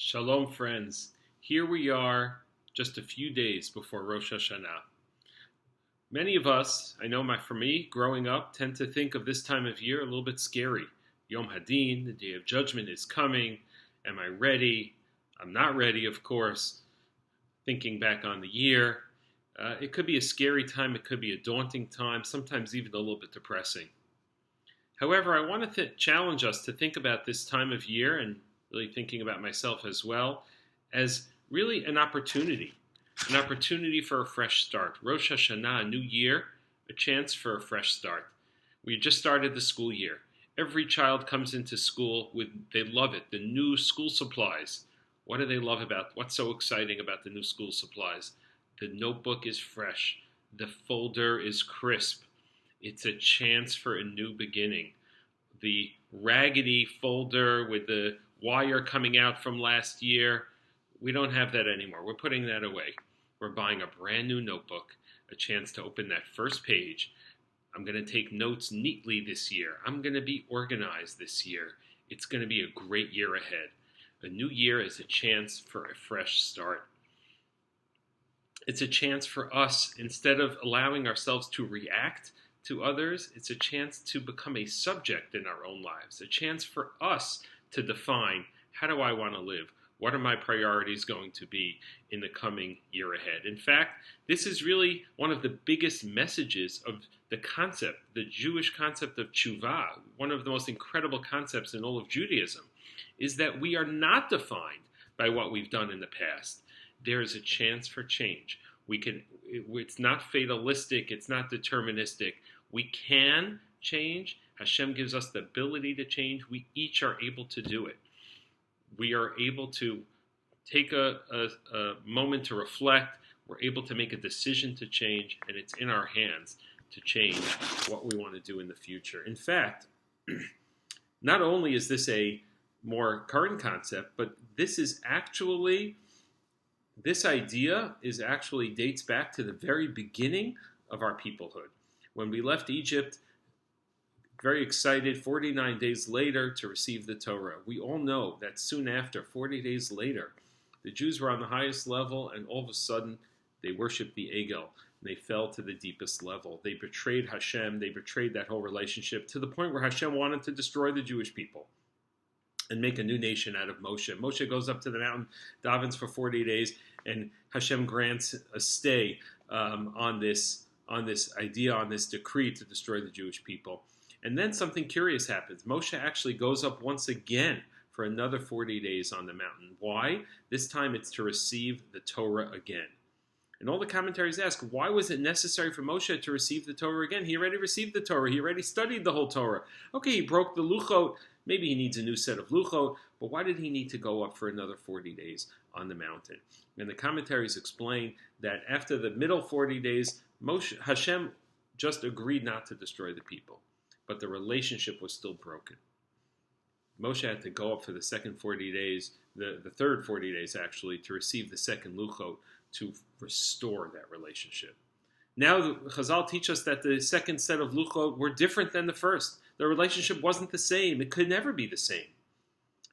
Shalom, friends. Here we are, just a few days before Rosh Hashanah. Many of us, for me, growing up, tend to think of this time of year a little bit scary. Yom Hadin, the Day of Judgment, is coming. Am I ready? I'm not ready, of course. Thinking back on the year, it could be a scary time. It could be a daunting time, sometimes even a little bit depressing. However, I want to challenge us to think about this time of year, and really thinking about myself as well, as really an opportunity for a fresh start. Rosh Hashanah, a new year, a chance for a fresh start. We just started the school year. Every child comes into school they love it, the new school supplies. What do they love what's so exciting about the new school supplies? The notebook is fresh. The folder is crisp. It's a chance for a new beginning. The raggedy folder with the wire coming out from last year, we don't have that anymore. We're putting that away. We're buying a brand new notebook, a chance to open that first page. I'm going to take notes neatly this year. I'm going to be organized this year. It's going to be a great year ahead. A new year is a chance for a fresh start. It's a chance for us, instead of allowing ourselves to react to others, it's a chance to become a subject in our own lives, a chance for us to define, how do I want to live? What are my priorities going to be in the coming year ahead? In fact, this is really one of the biggest messages of the concept, the Jewish concept of tshuva, one of the most incredible concepts in all of Judaism, is that we are not defined by what we've done in the past. There is a chance for change. It's not fatalistic, it's not deterministic. We can change. Hashem gives us the ability to change. We each are able to do it. We are able to take a moment to reflect. We're able to make a decision to change, and it's in our hands to change what we want to do in the future. In fact, not only is this a more current concept, but this idea dates back to the very beginning of our peoplehood. When we left Egypt, very excited, 49 days later to receive the Torah. We all know that soon after, 40 days later, the Jews were on the highest level, and all of a sudden, they worshipped the Egel. They fell to the deepest level. They betrayed Hashem. They betrayed that whole relationship to the point where Hashem wanted to destroy the Jewish people and make a new nation out of Moshe. Moshe goes up to the mountain, davens for 40 days, and Hashem grants a stay on this idea, on this decree to destroy the Jewish people. And then something curious happens. Moshe actually goes up once again for another 40 days on the mountain. Why? This time it's to receive the Torah again. And all the commentaries ask, why was it necessary for Moshe to receive the Torah again? He already received the Torah. He already studied the whole Torah. Okay, he broke the luchot. Maybe he needs a new set of luchot. But why did he need to go up for another 40 days on the mountain? And the commentaries explain that after the middle 40 days, Hashem just agreed not to destroy the people. But the relationship was still broken. Moshe had to go up for the second 40 days, the third 40 days actually, to receive the second luchot to restore that relationship. Now the Chazal teach us that the second set of luchot were different than the first. The relationship wasn't the same. It could never be the same.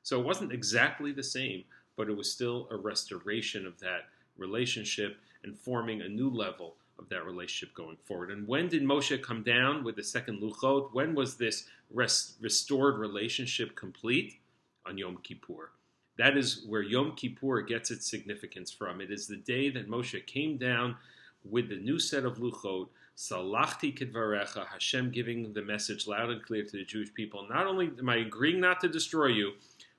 So it wasn't exactly the same, but it was still a restoration of that relationship and forming a new level of that relationship going forward. And when did Moshe come down with the second luchot? When was this restored relationship complete? On Yom Kippur. That is where Yom Kippur gets its significance from. It is the day that Moshe came down with the new set of luchot, Salachti Kedvarecha, Hashem giving the message loud and clear to the Jewish people. Not only am I agreeing not to destroy you,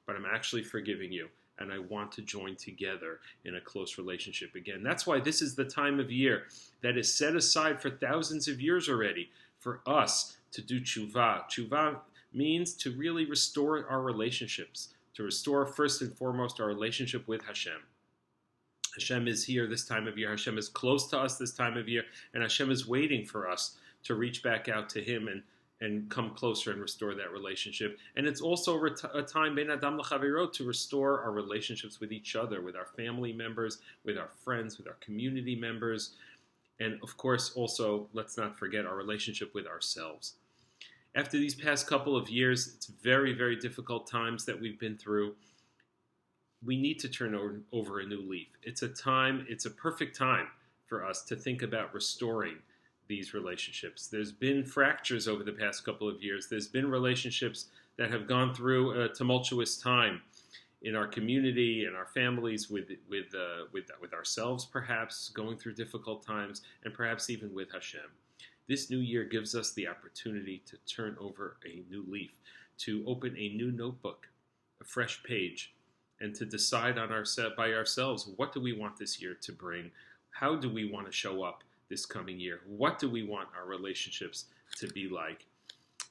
but I'm actually forgiving you. And I want to join together in a close relationship again. That's why this is the time of year that is set aside for thousands of years already for us to do tshuva. Tshuva means to really restore our relationships, to restore first and foremost our relationship with Hashem. Hashem is here this time of year. Hashem is close to us this time of year. And Hashem is waiting for us to reach back out to Him and come closer and restore that relationship. And it's also a time, Ben Adam L'Chaverot, to restore our relationships with each other, with our family members, with our friends, with our community members. And of course, also, let's not forget our relationship with ourselves. After these past couple of years, it's very, very difficult times that we've been through. we need to turn over a new leaf. It's a perfect time for us to think about restoring these relationships. There's been fractures over the past couple of years. There's been relationships that have gone through a tumultuous time in our community and our families, with ourselves, perhaps going through difficult times, and perhaps even with Hashem. This new year gives us the opportunity to turn over a new leaf, to open a new notebook, a fresh page, and to decide by ourselves, what do we want this year to bring? How do we want to show up this coming year? What do we want our relationships to be like?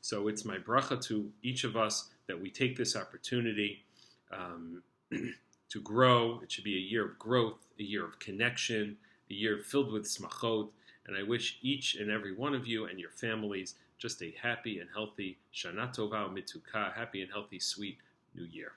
So it's my bracha to each of us that we take this opportunity to grow. It should be a year of growth, a year of connection, a year filled with smachot. And I wish each and every one of you and your families just a happy and healthy Shana Tova U'Mitukah, happy and healthy, sweet New Year.